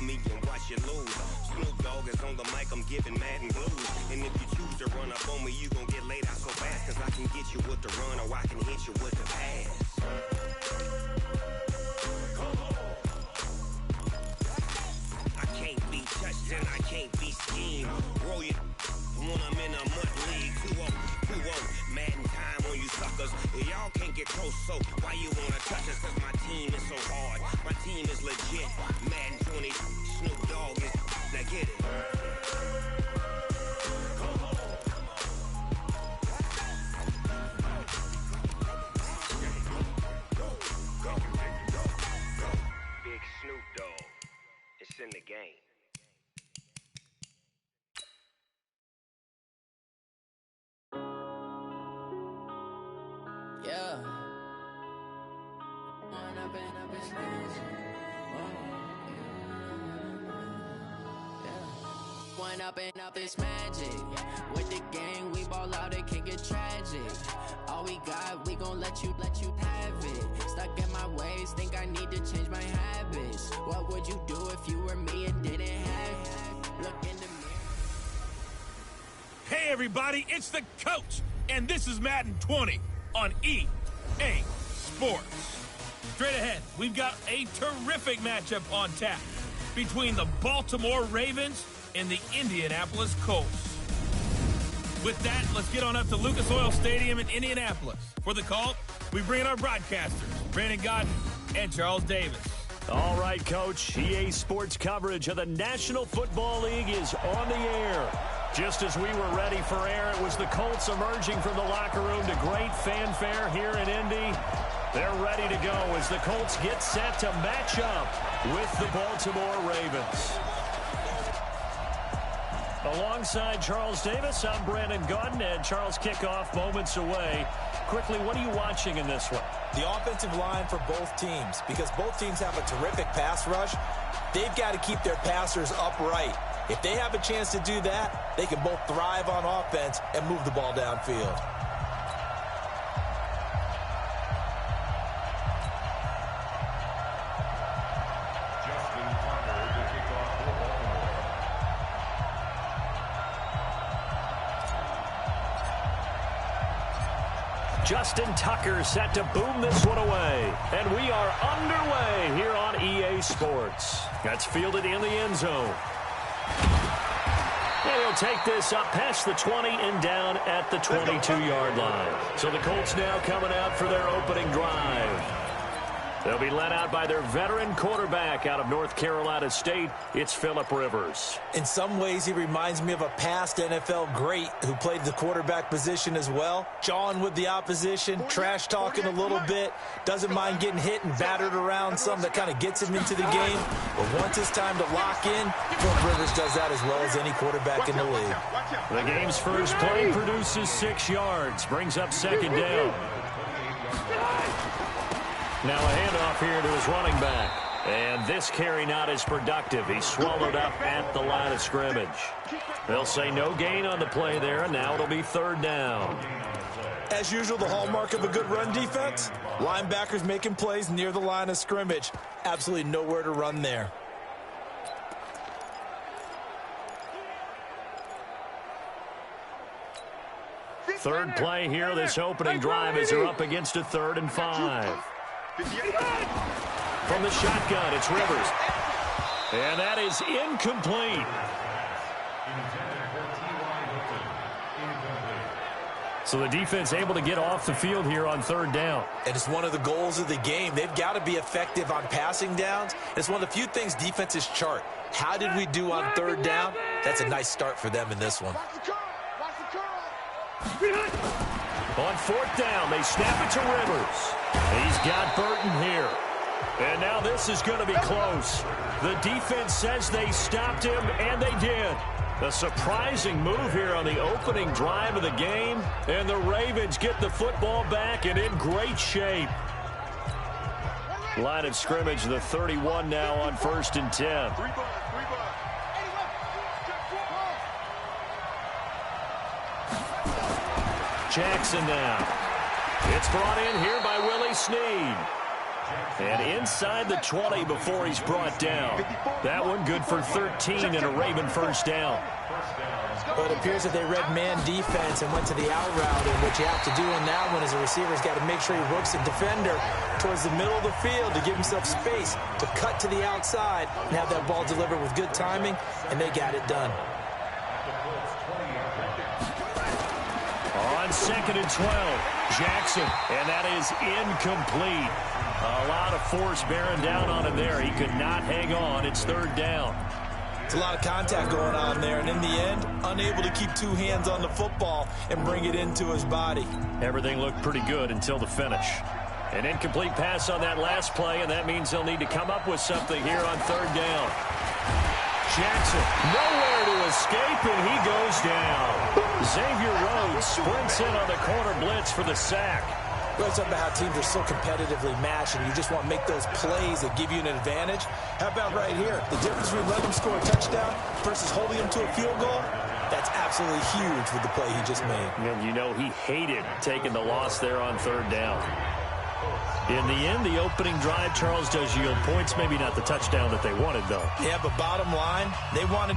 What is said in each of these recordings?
me and watch you lose. Snoop Dogg is on the mic, I'm giving Madden blues. And if you choose to run up on me, you gon' get laid out so fast. Cause I can get you with the run or I can hit you with the pass. I can't be touched and I can't be schemed. Roll you when I'm in a mud league. Who won't? Madden time on you suckers. Y'all can't get close, so why you wanna touch us? Cause my team is so hard. My team is legit. Madden 20, Snoop Dogg is. Now get it. Big Snoop Dogg. It's in the game. Yeah. One up and up is magic. With the gang, we ball out, it can get tragic. All we got, we gon' let you have it. Stuck in my ways, think I need to change my habits. What would you do if you were me and didn't have it? Look in the mirror. Hey everybody, it's the coach, and this is Madden 20 on EA Sports. Straight ahead, we've got a terrific matchup on tap between the Baltimore Ravens and the Indianapolis Colts. With that, let's get on up to Lucas Oil Stadium in Indianapolis. For the call, we bring in our broadcasters, Brandon Godden and Charles Davis. All right, Coach. EA Sports coverage of the National Football League is on the air. Just as we were ready for air, it was the Colts emerging from the locker room to great fanfare here in Indy. They're ready to go as the Colts get set to match up with the Baltimore Ravens. Alongside Charles Davis, I'm Brandon Godden, and Charles, kickoff moments away. Quickly, what are you watching in this one? The offensive line for both teams, because both teams have a terrific pass rush. They've got to keep their passers upright. If they have a chance to do that, they can both thrive on offense and move the ball downfield. Justin Tucker set to boom this one away. And we are underway here on EA Sports. That's fielded in the end zone. And he'll take this up past the 20 and down at the 22-yard line. So the Colts now coming out for their opening drive. They'll be led out by their veteran quarterback out of North Carolina State. It's Phillip Rivers. In some ways, he reminds me of a past NFL great who played the quarterback position as well. Jawing with the opposition, trash talking a little bit, doesn't mind getting hit and battered around some. That kind of gets him into the game. But once it's time to lock in, Phillip Rivers does that as well as any quarterback in the league. The game's first play produces 6 yards, brings up second down. Now a handoff here to his running back. And this carry not as productive. He's swallowed up at the line of scrimmage. They'll say no gain on the play there, and now it'll be third down. As usual, the hallmark of a good run defense, linebackers making plays near the line of scrimmage. Absolutely nowhere to run there. Third play here, this opening drive as they're up against a 3rd and 5. From the shotgun, it's Rivers. And that is incomplete. So the defense able to get off the field here on third down. And it's one of the goals of the game. They've got to be effective on passing downs. It's one of the few things defenses chart. How did we do on third down? That's a nice start for them in this one. On fourth down, they snap it to Rivers. He's got Burton here. And now this is going to be close. The defense says they stopped him, and they did. A surprising move here on the opening drive of the game. And the Ravens get the football back and in great shape. Line of scrimmage, the 31 now on 1st and 10. Jackson now. It's brought in here by Willie Snead. And inside the 20 before he's brought down. That one good for 13 and a Raven first down. Well, it appears that they read man defense and went to the out route, and what you have to do in that one is a receiver's got to make sure he works the defender towards the middle of the field to give himself space to cut to the outside and have that ball delivered with good timing, and they got it done. On 2nd and 12, Jackson, and that is incomplete. A lot of force bearing down on him there. He could not hang on. It's 3rd down. It's a lot of contact going on there, and in the end, unable to keep 2 hands on the football and bring it into his body. Everything looked pretty good until the finish. An incomplete pass on that last play, and that means they'll need to come up with something here on 3rd down. Jackson, nowhere to escape, and he goes down. Xavier Rhodes sprints in on the corner blitz for the sack. We're talking about how teams are so competitively matched, and you just want to make those plays that give you an advantage. How about right here? The difference between letting them score a touchdown versus holding them to a field goal, that's absolutely huge with the play he just made. And you know he hated taking the loss there on 3rd down. In the end, the opening drive, Charles, does yield points. Maybe not the touchdown that they wanted, though. Yeah, but bottom line, they wanted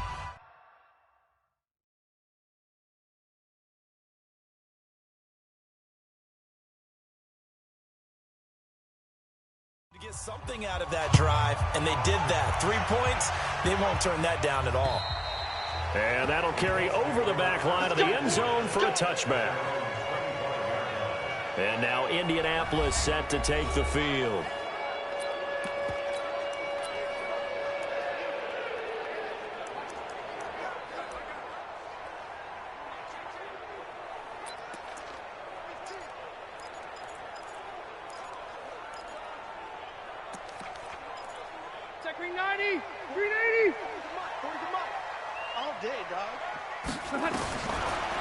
to get something out of that drive, and they did that. 3 points, they won't turn that down at all. And that'll carry over the back line of the end zone for a touchback. And now Indianapolis set to take the field. Check green 90, green 80. All day, dog.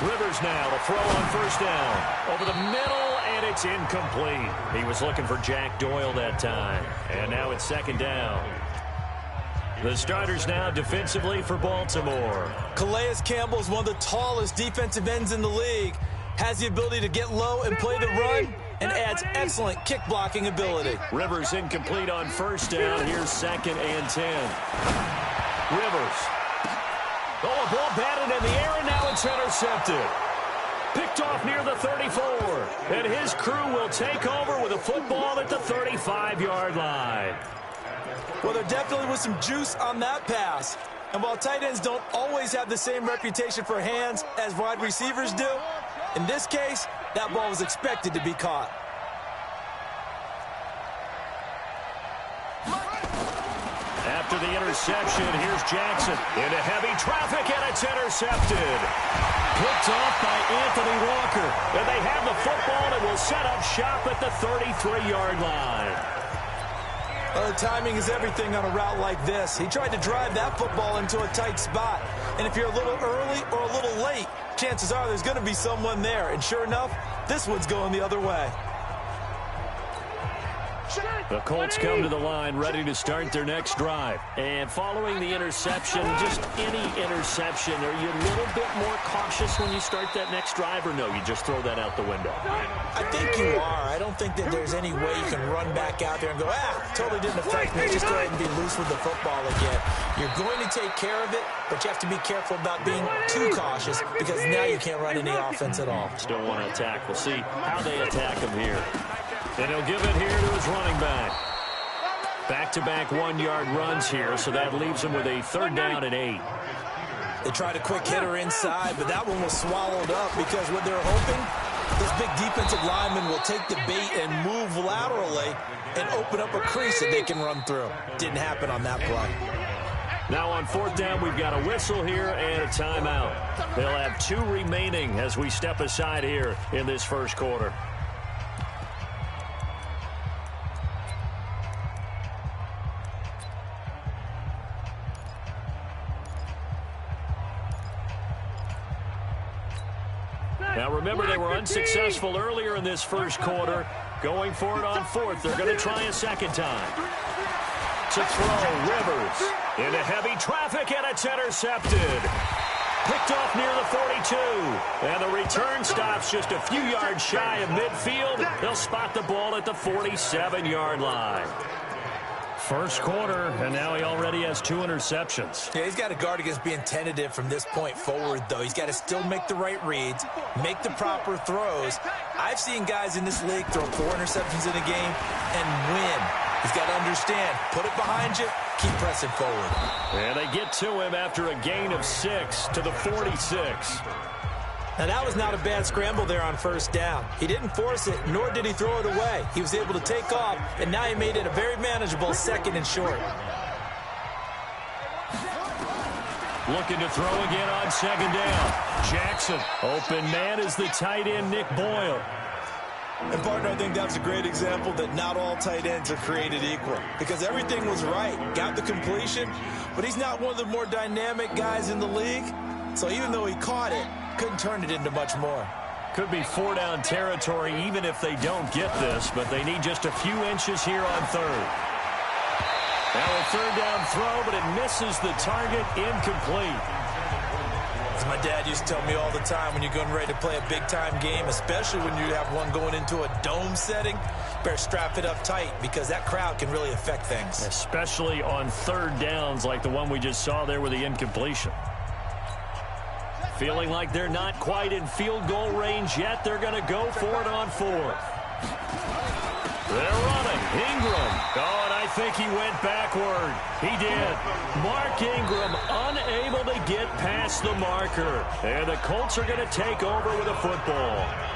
Rivers now to throw on 1st down. Over the middle, and it's incomplete. He was looking for Jack Doyle that time. And now it's 2nd down. The starters now defensively for Baltimore. Calais Campbell is one of the tallest defensive ends in the league. Has the ability to get low and play the run, and adds excellent kick blocking ability. Rivers incomplete on 1st down. Here's 2nd and 10. Rivers. Oh, a ball batted in the air, and now it's intercepted. Picked off near the 34. And his crew will take over with a football at the 35-yard line. Well, there definitely was some juice on that pass. And while tight ends don't always have the same reputation for hands as wide receivers do, in this case, that ball was expected to be caught. After the interception, here's Jackson into heavy traffic, and it's intercepted. Picked off by Anthony Walker. And they have the football and will set up shop at the 33-yard line. Well, the timing is everything on a route like this. He tried to drive that football into a tight spot. And if you're a little early or a little late, chances are there's going to be someone there. And sure enough, this one's going the other way. The Colts come to the line ready to start their next drive. And following the interception, just any interception, are you a little bit more cautious when you start that next drive, or no, you just throw that out the window? I think you are. I don't think that there's any way you can run back out there and go, totally didn't affect me. Just go ahead and be loose with the football again. You're going to take care of it, but you have to be careful about being too cautious because now you can't run any offense at all. Still want to attack. We'll see how they attack him here. And he'll give it here to his running back. Back-to-back 1-yard runs here, so that leaves him with a 3rd down and 8. They tried a quick hitter inside, but that one was swallowed up because what they're hoping, this big defensive lineman will take the bait and move laterally and open up a crease that they can run through. Didn't happen on that play. Now on 4th down, we've got a whistle here and a timeout. They'll have 2 remaining as we step aside here in this first quarter. Now remember, they were unsuccessful earlier in this first quarter. Going for it on 4th. They're going to try a second time. To throw, Rivers into heavy traffic, and it's intercepted. Picked off near the 42. And the return stops just a few yards shy of midfield. They'll spot the ball at the 47-yard line. First quarter, and now he already has 2 interceptions. Yeah, he's got to guard against being tentative from this point forward, though. He's got to still make the right reads, make the proper throws. I've seen guys in this league throw 4 interceptions in a game and win. He's got to understand, put it behind you, keep pressing forward. And they get to him after a gain of 6 to the 46. Now, that was not a bad scramble there on first down. He didn't force it, nor did he throw it away. He was able to take off, and now he made it a very manageable 2nd and short. Looking to throw again on 2nd down. Jackson, open man is the tight end, Nick Boyle. And, partner, I think that's a great example that not all tight ends are created equal, because everything was right. Got the completion, but he's not one of the more dynamic guys in the league. So even though he caught it, couldn't turn it into much more. Could be 4-down territory even if they don't get this, but they need just a few inches here on 3rd. Now a 3rd down throw, but it misses the target, incomplete. As my dad used to tell me all the time, when you're getting ready to play a big-time game, especially when you have one going into a dome setting, better strap it up tight because that crowd can really affect things. Especially on 3rd downs like the one we just saw there with the incompletion. Feeling like they're not quite in field goal range yet. They're going to go for it on 4th. They're running. Ingram. Oh, and I think he went backward. He did. Mark Ingram unable to get past the marker. And the Colts are going to take over with a football.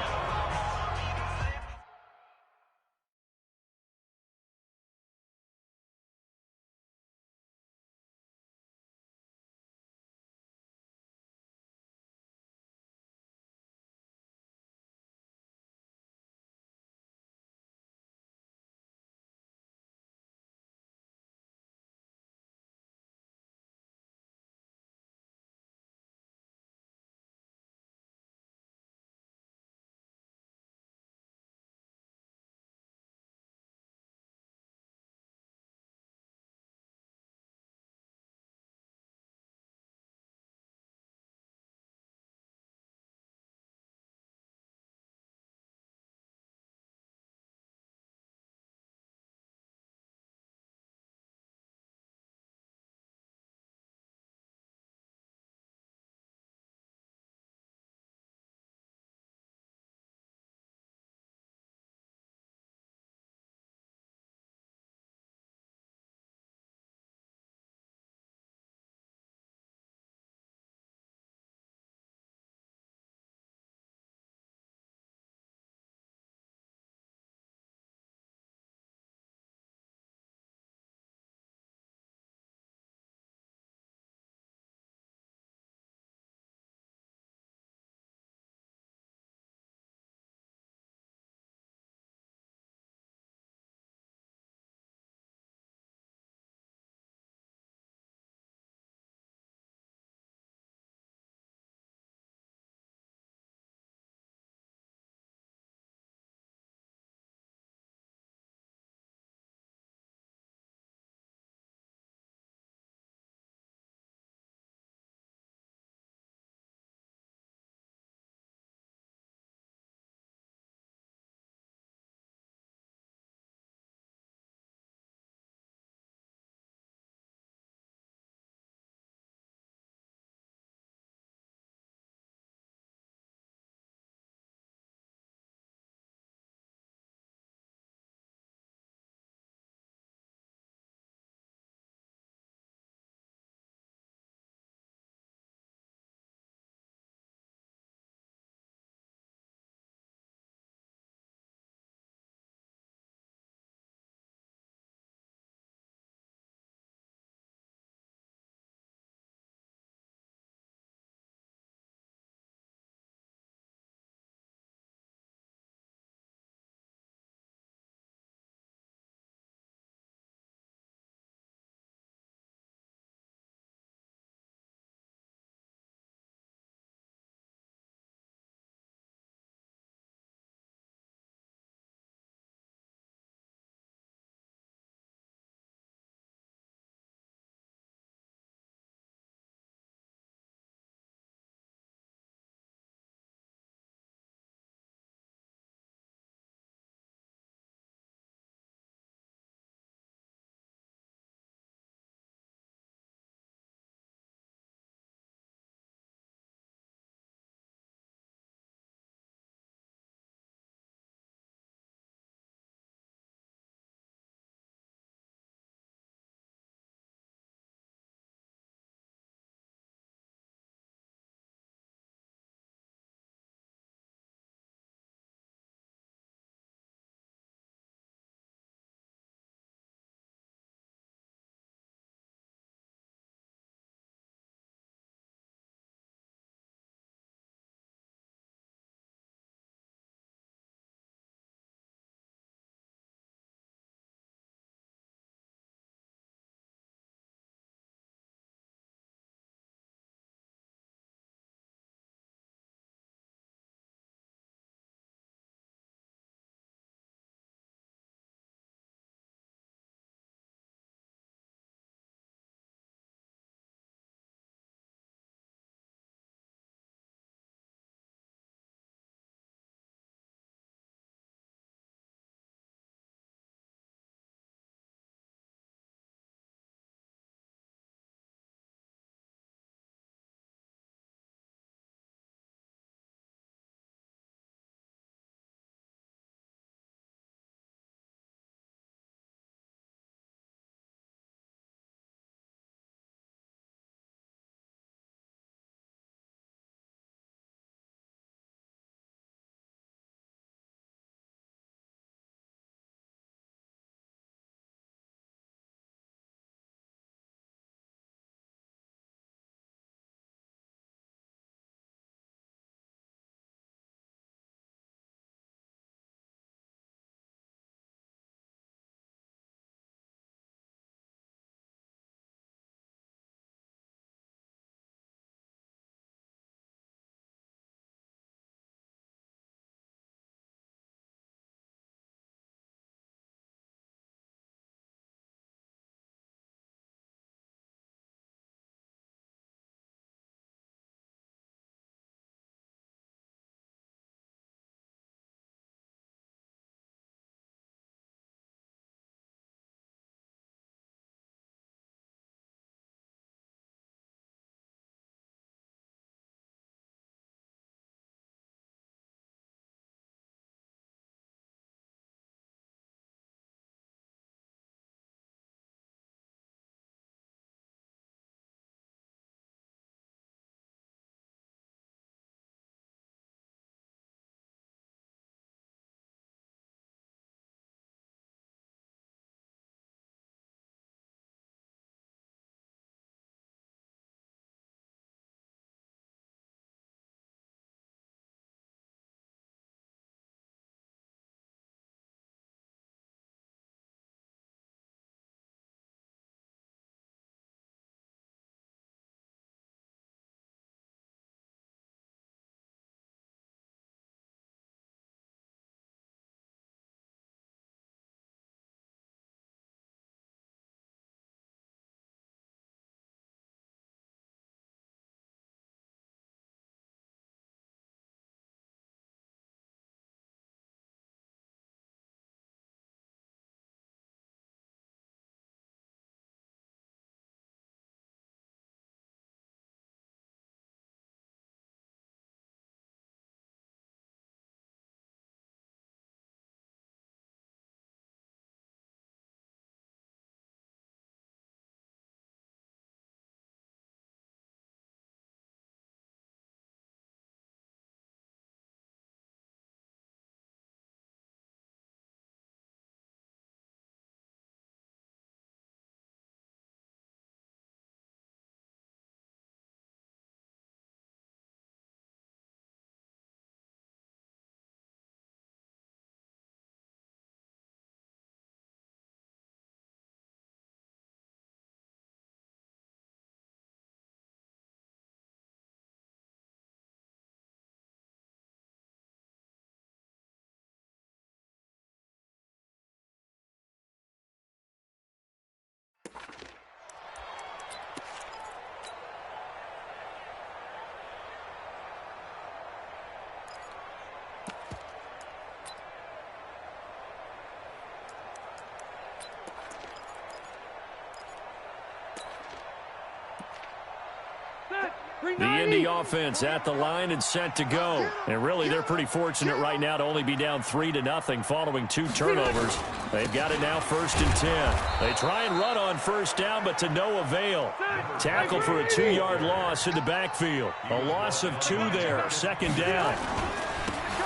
The Indy offense at the line and set to go. And really, they're pretty fortunate right now to only be down 3-0 following 2 turnovers. They've got it now 1st and 10. They try and run on 1st down, but to no avail. Tackle for a 2-yard loss in the backfield. A loss of 2 there, 2nd down.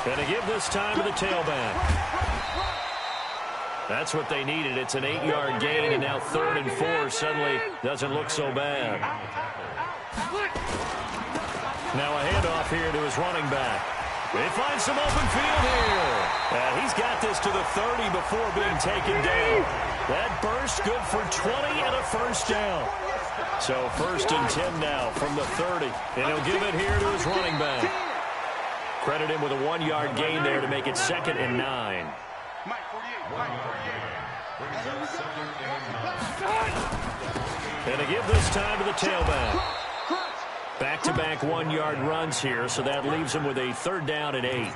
And to give this time to the tailback. That's what they needed. It's an 8-yard gain, and now 3rd and 4 suddenly doesn't look so bad. Now a handoff here to his running back. They find some open field here. And he's got this to the 30 before being taken down. That burst good for 20 and a 1st down. So 1st and 10 now from the 30. And he'll give it here to his running back. Credit him with a 1-yard gain there to make it 2nd and 9. And to give this time to the tailback. Back-to-back 1-yard runs here, so that leaves him with a 3rd down and 8.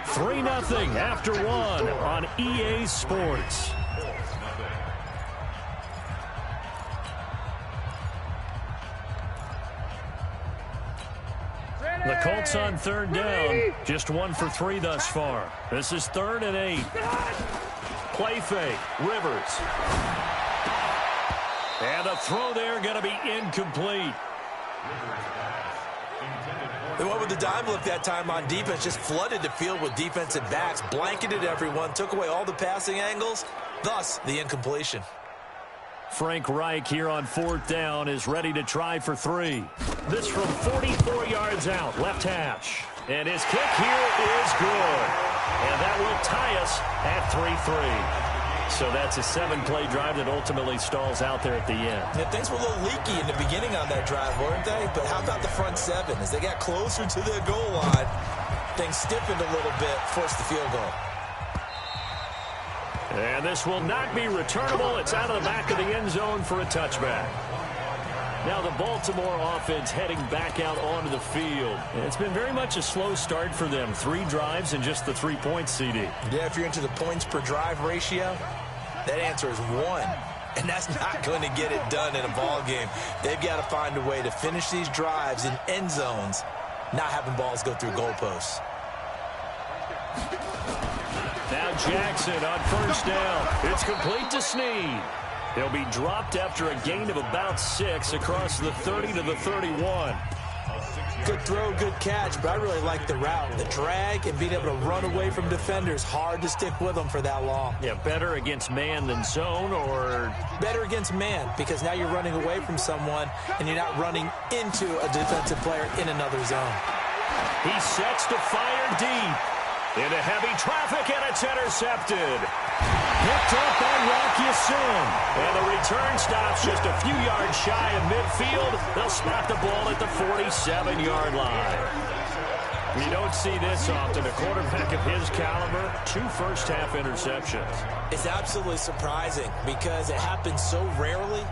3-0 after 1 on EA Sports. The Colts on 3rd down, just 1 for 3 thus far. This is 3rd and 8. Play fake, Rivers. And a throw there going to be incomplete. They went with the dime look that time on defense, just flooded the field with defensive backs, blanketed everyone, took away all the passing angles, thus the incompletion. Frank Reich here on 4th down is ready to try for 3. This from 44 yards out, left hash. And his kick here is good. And that will tie us at 3-3. So that's a 7-play drive that ultimately stalls out there at the end. Yeah, things were a little leaky in the beginning on that drive, weren't they? But how about the front 7? As they got closer to the goal line, things stiffened a little bit, forced the field goal. And this will not be returnable. It's out of the back of the end zone for a touchback. Now the Baltimore offense heading back out onto the field. It's been very much a slow start for them. 3 drives and just the 3 points, CD. Yeah, if you're into the points per drive ratio, that answer is 1. And that's not going to get it done in a ball game. They've got to find a way to finish these drives in end zones, not having balls go through goalposts. Now Jackson on 1st down. It's complete to Snead. He'll be dropped after a gain of about 6 across the 30 to the 31. Good throw, good catch, but I really like the route. The drag and being able to run away from defenders, hard to stick with them for that long. Yeah, better against man than zone, or? Better against man, because now you're running away from someone and you're not running into a defensive player in another zone. He sets to fire deep. Into heavy traffic, and it's intercepted. Picked up by Rock Ya-Sin. And the return stops just a few yards shy of midfield. They'll spot the ball at the 47-yard line. You don't see this often. A quarterback of his caliber, 2 first-half interceptions. It's absolutely surprising because it happens so rarely.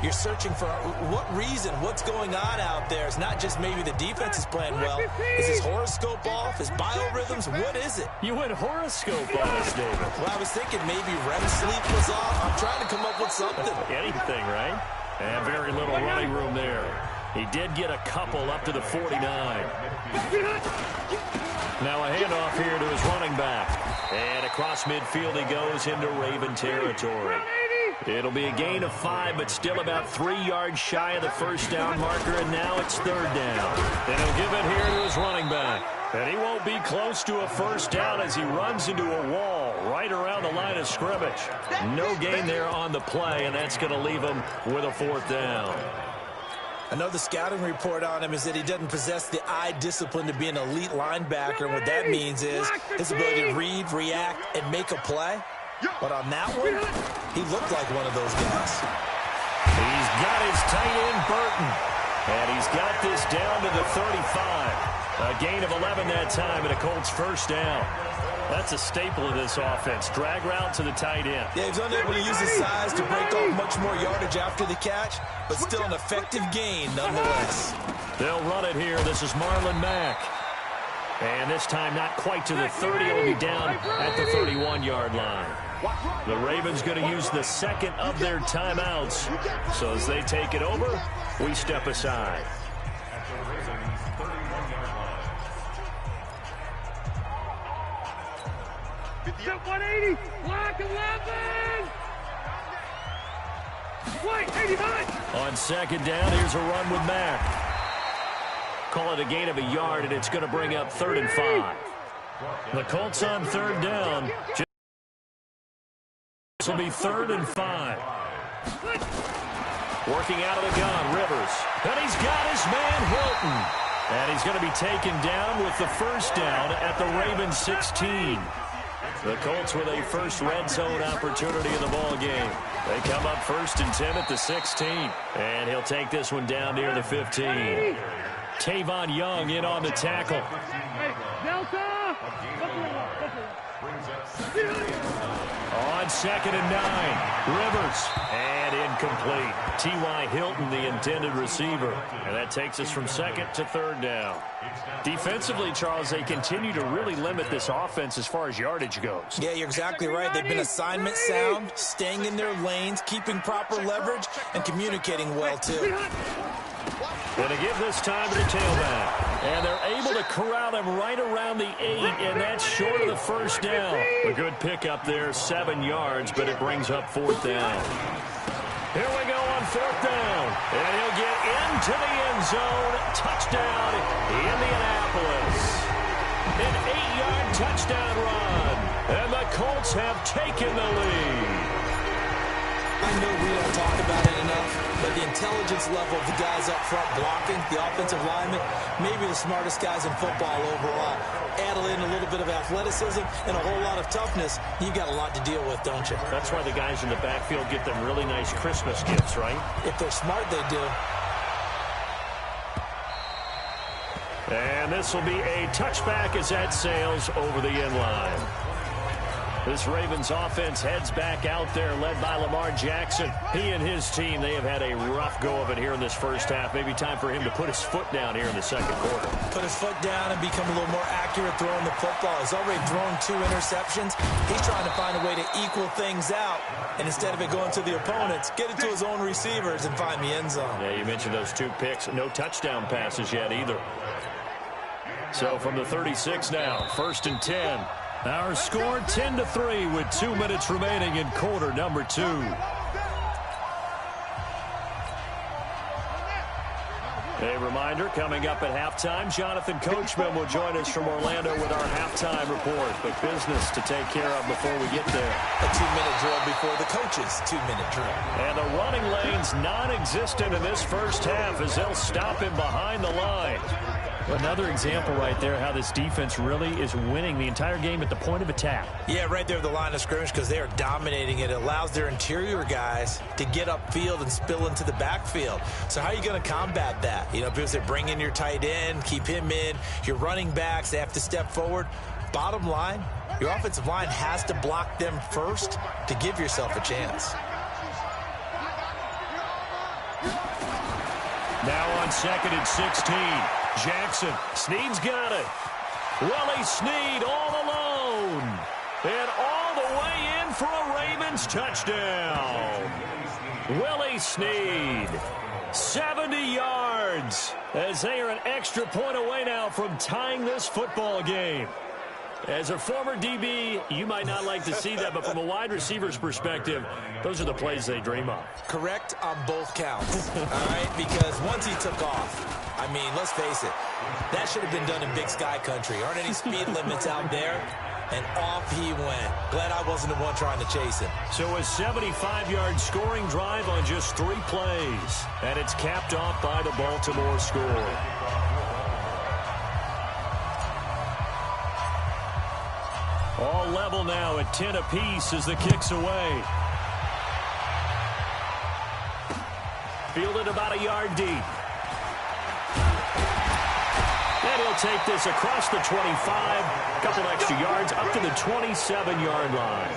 You're searching for what reason, what's going on out there. It's not just maybe the defense is playing well. Is his horoscope off? His biorhythms? What is it? You went horoscope on us, David. Well, I was thinking maybe REM sleep was off. I'm trying to come up with something. Anything, right? And very little running room there. He did get a couple up to the 49. Now a handoff here to his running back. And across midfield he goes into Raven territory. It'll be a gain of 5, but still about 3 yards shy of the first down marker, and now it's 3rd down. And he'll give it here to his running back. And he won't be close to a first down as he runs into a wall right around the line of scrimmage. No gain there on the play, and that's going to leave him with a 4th down. I know the scouting report on him is that he doesn't possess the eye discipline to be an elite linebacker, and what that means is his ability to read, react, and make a play. But on that one, he looked like one of those guys. He's got his tight end, Burton. And he's got this down to the 35. A gain of 11 that time, and a Colts first down. That's a staple of this offense. Drag route to the tight end. Yeah, he's unable to use his size to break off much more yardage after the catch, but still an effective gain nonetheless. They'll run it here. This is Marlon Mack. And this time not quite to the 30. It'll be down at the 31-yard line. The Ravens going to use the second of their timeouts. So as they take it over, we step aside. Get 180, block 11. White, 89. On second down, here's a run with Mack. Call it a gain of a yard, and it's going to bring up 3rd and 5. The Colts on 3rd down. This will be 3rd and 5. Working out of the gun, Rivers. And he's got his man, Hilton. And he's going to be taken down with the first down at the Ravens 16. The Colts with a first red zone opportunity in the ball game. They come up 1st and 10 at the 16. And he'll take this one down near the 15. Tavon Young in on the tackle. Delta. On 2nd and 9. Rivers. And incomplete. T.Y. Hilton, the intended receiver. And that takes us from 2nd to 3rd down. Defensively, Charles, they continue to really limit this offense as far as yardage goes. Yeah, you're exactly right. They've been assignment sound, staying in their lanes, keeping proper leverage, and communicating well, too. Going to give this time to the tailback. And they're able to corral him right around the 8, and that's short of the first down. A good pickup there, 7 yards, but it brings up 4th down. Here we go on 4th down. And he'll get into the end zone. Touchdown, Indianapolis. An 8-yard touchdown run. And the Colts have taken the lead. I know we don't talk about it enough, but the intelligence level of the guys up front blocking, the offensive linemen, maybe the smartest guys in football overall. Add in a little bit of athleticism and a whole lot of toughness, you've got a lot to deal with, don't you? That's why the guys in the backfield get them really nice Christmas gifts, right? If they're smart, they do. And this will be a touchback as that sails over the end line. This Ravens offense heads back out there, led by Lamar Jackson. He and his team, they have had a rough go of it here in this first half. Maybe time for him to put his foot down here in the second quarter. Put his foot down and become a little more accurate throwing the football. He's already thrown 2 interceptions. He's trying to find a way to equal things out. And instead of it going to the opponents, get it to his own receivers and find the end zone. Yeah, you mentioned those 2 picks. No touchdown passes yet either. So from the 36 now, 1st and 10. Our score 10-3 with 2 minutes remaining in quarter number 2. A reminder, coming up at halftime, Jonathan Coachman will join us from Orlando with our halftime report. But business to take care of before we get there. A 2-minute drill before the coaches' 2-minute drill. And the running lane's non-existent in this first half as they'll stop him behind the line. Another example right there how this defense really is winning the entire game at the point of attack. Yeah, right there at the line of scrimmage because they are dominating it. It allows their interior guys to get upfield and spill into the backfield. So how are you going to combat that? You know, because they bring in your tight end, keep him in. Your running backs, they have to step forward. Bottom line, your offensive line has to block them first to give yourself a chance. Now on 2nd and 16. Jackson. Snead's got it. Willie Snead all alone. And all the way in for a Ravens touchdown. Willie Snead. 70 yards. As they are an extra point away now from tying this football game. As a former DB, you might not like to see that, but from a wide receiver's perspective, those are the plays they dream of. Correct on both counts, all right? Because once he took off, I mean, let's face it, that should have been done in Big Sky Country. Aren't any speed limits out there? And off he went. Glad I wasn't the one trying to chase him. So a 75-yard scoring drive on just 3 plays. And it's capped off by the Baltimore score. All level now at 10 apiece as the kick's away. Fielded about a yard deep. And he'll take this across the 25. A couple extra yards up to the 27-yard line.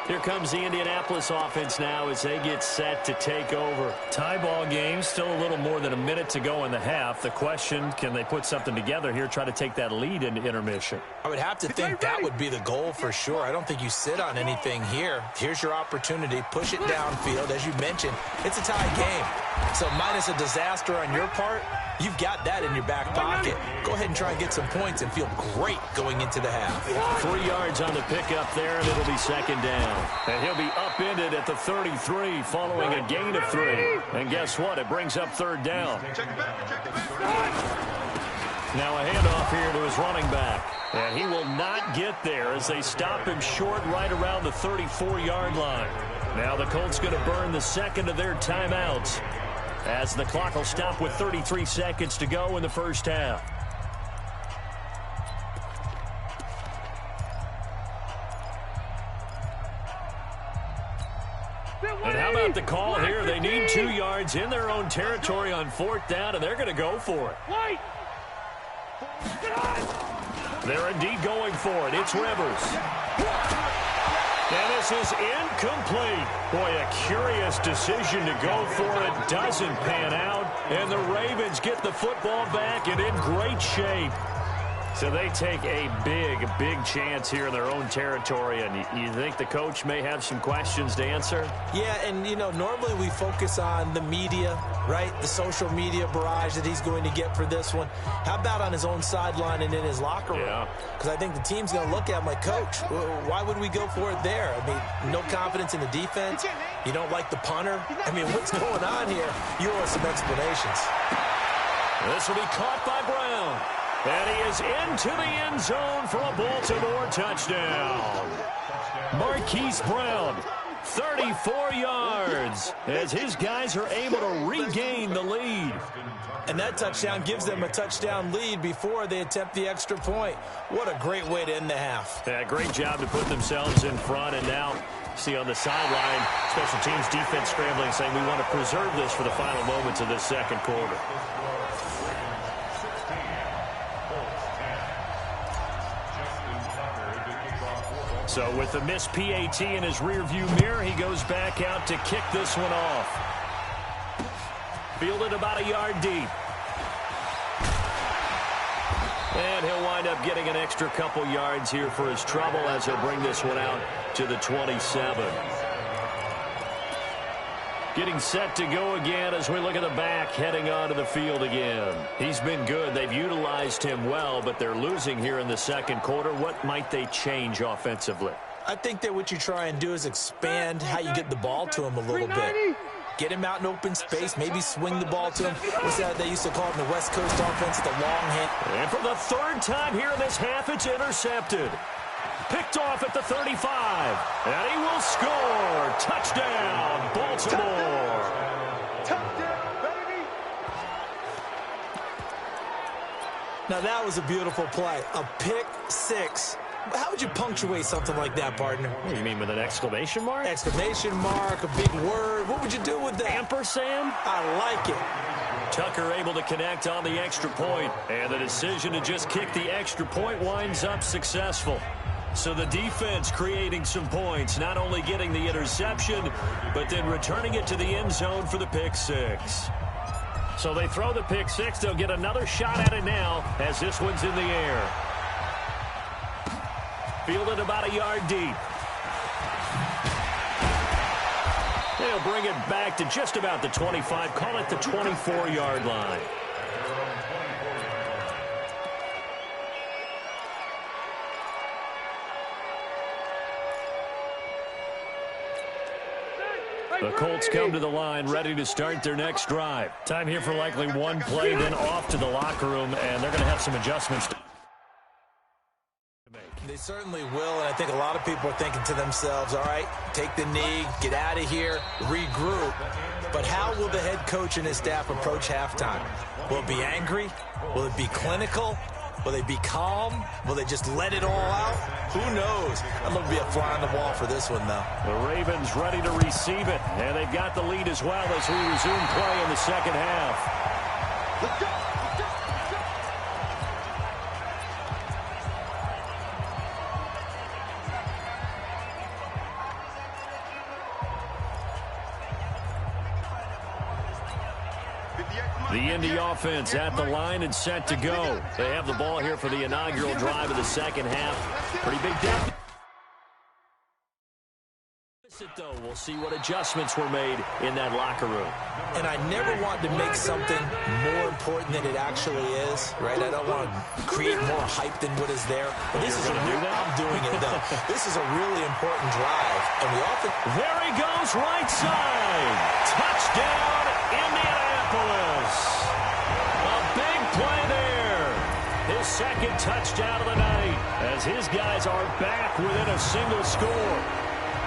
Here comes the Indianapolis offense now as they get set to take over. Tie ball game, still a little more than a minute to go in the half. The question, can they put something together here, try to take that lead into intermission? I would have to think that would be the goal for sure. I don't think you sit on anything here. Here's your opportunity. Push it downfield. As you mentioned, it's a tie game. So minus a disaster on your part, you've got that in your back pocket. Go ahead and try and get some points and feel great going into the half. 3 yards on the pickup there, and it'll be second down. And he'll be upended at the 33 following a gain of 3. And guess what? It brings up third down. Now a handoff here to his running back. And he will not get there as they stop him short right around the 34-yard line. Now the Colts going to burn the second of their timeouts as the clock will stop with 33 seconds to go in the first half. And how about the call here? They need 2 yards in their own territory on fourth down, and they're going to go for it. They're indeed going for it. It's Rivers. And this is incomplete. Boy, a curious decision to go for it. Doesn't pan out. And the Ravens get the football back and in great shape. So they take a big chance here in their own territory. And you think the coach may have some questions to answer? Yeah, and, you know, normally we focus on the media, right? The social media barrage that he's going to get for this one. How about on his own sideline and in his locker room? Yeah. Because I think the team's going to look at him like, Coach, why would we go for it there? I mean, no confidence in the defense. You don't like the punter. I mean, what's going on here? You owe us some explanations. This will be caught by Brown. And he is into the end zone for a Baltimore touchdown. Marquise Brown, 34 yards, as his guys are able to regain the lead. And that touchdown gives them a touchdown lead before they attempt the extra point. What a great way to end the half. Yeah, great job to put themselves in front. And now, see on the sideline, special teams defense scrambling, saying we want to preserve this for the final moments of this second quarter. So with the missed PAT in his rearview mirror, he goes back out to kick this one off. Fielded about a yard deep. And he'll wind up getting an extra couple yards here for his trouble as he'll bring this one out to the 27. Getting set to go again as we look at the back heading onto the field again. He's been good. They've utilized him well, but they're losing here in the second quarter. What might they change offensively? I think that what you try and do is expand how you get the ball to him a little bit. Get him out in open space, maybe swing the ball to him. What's that they used to call it in the West Coast offense, the long hand. And for the third time here in this half, it's intercepted. Picked off at the 35. And he will score. Touchdown, Baltimore. Now that was a beautiful play. A pick six. How would you punctuate something like that, partner? What do you mean, with an exclamation mark? Exclamation mark, a big word. What would you do with that? Ampersand? I like it. Tucker able to connect on the extra point. And the decision to just kick the extra point winds up successful. So the defense creating some points, not only getting the interception, but then returning it to the end zone for the pick six. So they throw the pick six. They'll get another shot at it now as this one's in the air. Fielded about a yard deep. They'll bring it back to just about the 25, call it the 24-yard line. The Colts come to the line, ready to start their next drive. Time here for likely one play, then off to the locker room, and they're going to have some adjustments to make. They certainly will, and I think a lot of people are thinking to themselves, all right, take the knee, get out of here, regroup. But how will the head coach and his staff approach halftime? Will it be angry? Will it be clinical? Will they be calm? Will they just let it all out? Who knows? I'd love to be a fly on the wall for this one, though. The Ravens ready to receive it, and they've got the lead as well as we resume play in the second half. Let's go! The Indy offense at the line and set to go. They have the ball here for the inaugural drive of the second half. Pretty big deficit, though. We'll see what adjustments were made in that locker room. And I never want to make something more important than it actually is, right? I don't want to create more hype than what is there. But this is a real, I'm doing it, though. This is a really important drive. And we often... There he goes, right side. Touchdown, Indianapolis. A big play there. His second touchdown of the night as his guys are back within a single score.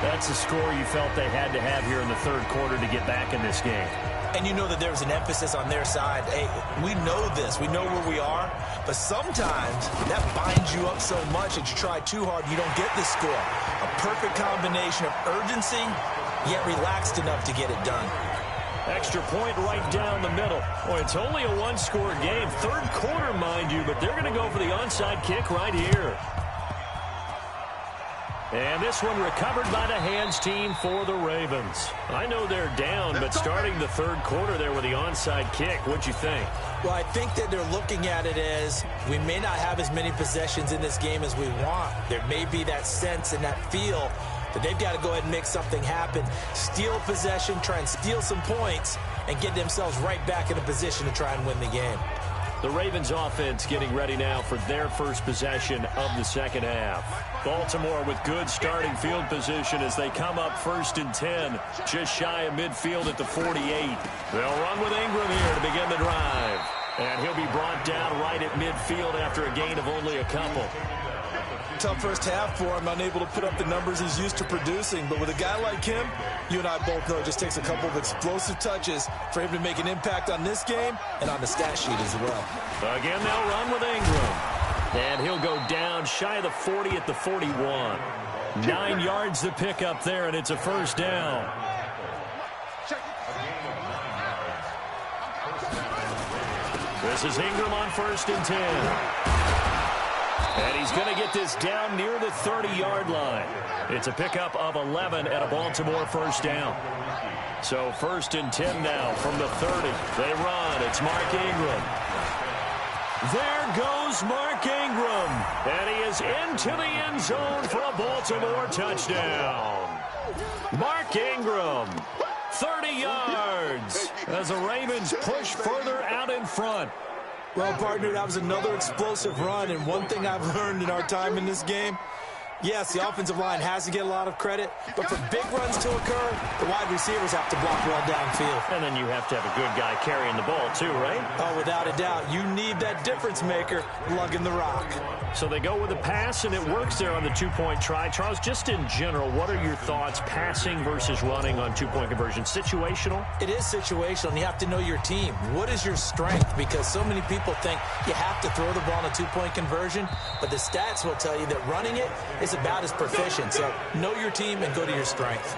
That's the score you felt they had to have here in the third quarter to get back in this game. And you know that there's an emphasis on their side. Hey, we know this. We know where we are. But sometimes that binds you up so much that you try too hard and you don't get the score. A perfect combination of urgency, yet relaxed enough to get it done. Extra point right down the middle. Boy, it's only a one-score game. Third quarter, mind you, but they're going to go for the onside kick right here. And this one recovered by the hands team for the Ravens. I know they're down, but starting the third quarter there with the onside kick, what'd you think? Well, I think that they're looking at it as we may not have as many possessions in this game as we want. There may be that sense and that feel that they've got to go ahead and make something happen. Steal possession, try and steal some points, and get themselves right back in a position to try and win the game. The Ravens offense getting ready now for their first possession of the second half. Baltimore with good starting field position as they come up 1st and 10, just shy of midfield at the 48. They'll run with Ingram here to begin the drive. And he'll be brought down right at midfield after a gain of only a couple. Tough first half for him, unable to put up the numbers he's used to producing. But with a guy like him, you and I both know it just takes a couple of explosive touches for him to make an impact on this game and on the stat sheet as well. Again, they'll run with Ingram. And he'll go down shy of the 40 at the 41. 9 yards to pick up there, and it's a first down. This is Ingram on 1st and 10. And he's going to get this down near the 30-yard line. It's a pickup of 11 at a Baltimore first down. So 1st and 10 now from the 30. They run. It's Mark Ingram. There goes Mark Ingram. And he is into the end zone for a Baltimore touchdown. Mark Ingram, 30 yards as the Ravens push further out in front. Well, partner, that was another explosive run, and one thing I've learned in our time in this game, yes, the offensive line has to get a lot of credit, but for big runs to occur, the wide receivers have to block well downfield. And then you have to have a good guy carrying the ball too, right? Oh, without a doubt. You need that difference maker lugging the rock. So they go with a pass, and it works there on the two-point try. Charles, just in general, what are your thoughts passing versus running on two-point conversion? Situational? It is situational, and you have to know your team. What is your strength? Because so many people think you have to throw the ball in a two-point conversion, but the stats will tell you that running it is about as proficient. So know your team and go to your strength.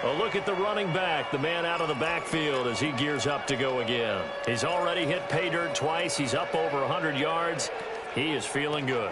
A look at the running back, the man out of the backfield as he gears up to go again. He's already hit pay dirt twice. He's up over 100 yards. He is feeling good.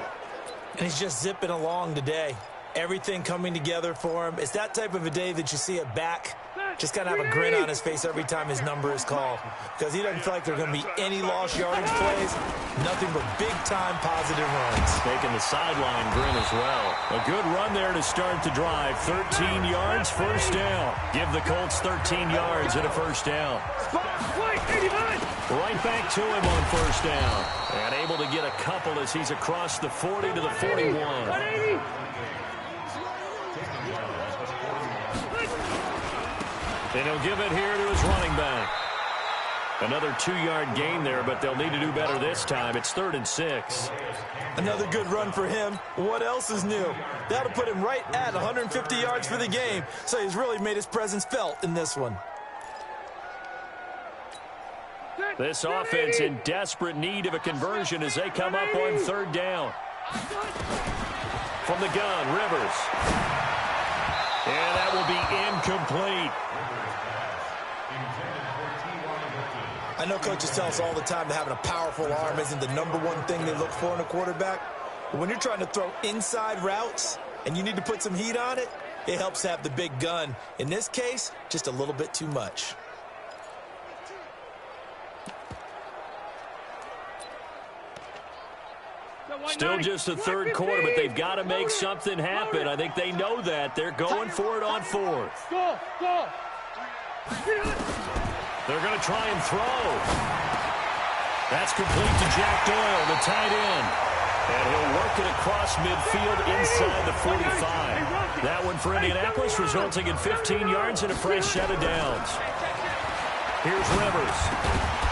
And he's just zipping along today. Everything coming together for him. It's that type of a day that you see a back just kind of have a grin on his face every time his number is called, because he doesn't feel like there are going to be any lost yardage plays. Nothing but big-time positive runs. Making the sideline grin as well. A good run there to start the drive. 13 yards, first down. Give the Colts 13 yards and a first down. Right back to him on first down. And able to get a couple as he's across the 40 to the 41. 180. And he'll give it here to his running back. Another 2-yard gain there, but they'll need to do better this time. It's 3rd and 6. Another good run for him. What else is new? That'll put him right at 150 yards for the game. So he's really made his presence felt in this one. This offense in desperate need of a conversion as they come up on 3rd down. From the gun, Rivers. And that will be incomplete. I know coaches tell us all the time that having a powerful arm isn't the #1 thing they look for in a quarterback. But when you're trying to throw inside routes and you need to put some heat on it, it helps have the big gun. In this case, just a little bit too much. Still just the third quarter, but they've got to make something happen. I think they know that. They're going for it on fourth. Go. They're going to try and throw. That's complete to Jack Doyle, the tight end. And he'll work it across midfield inside the 45. That one for Indianapolis, resulting in 15 yards and a fresh set of downs. Here's Rivers.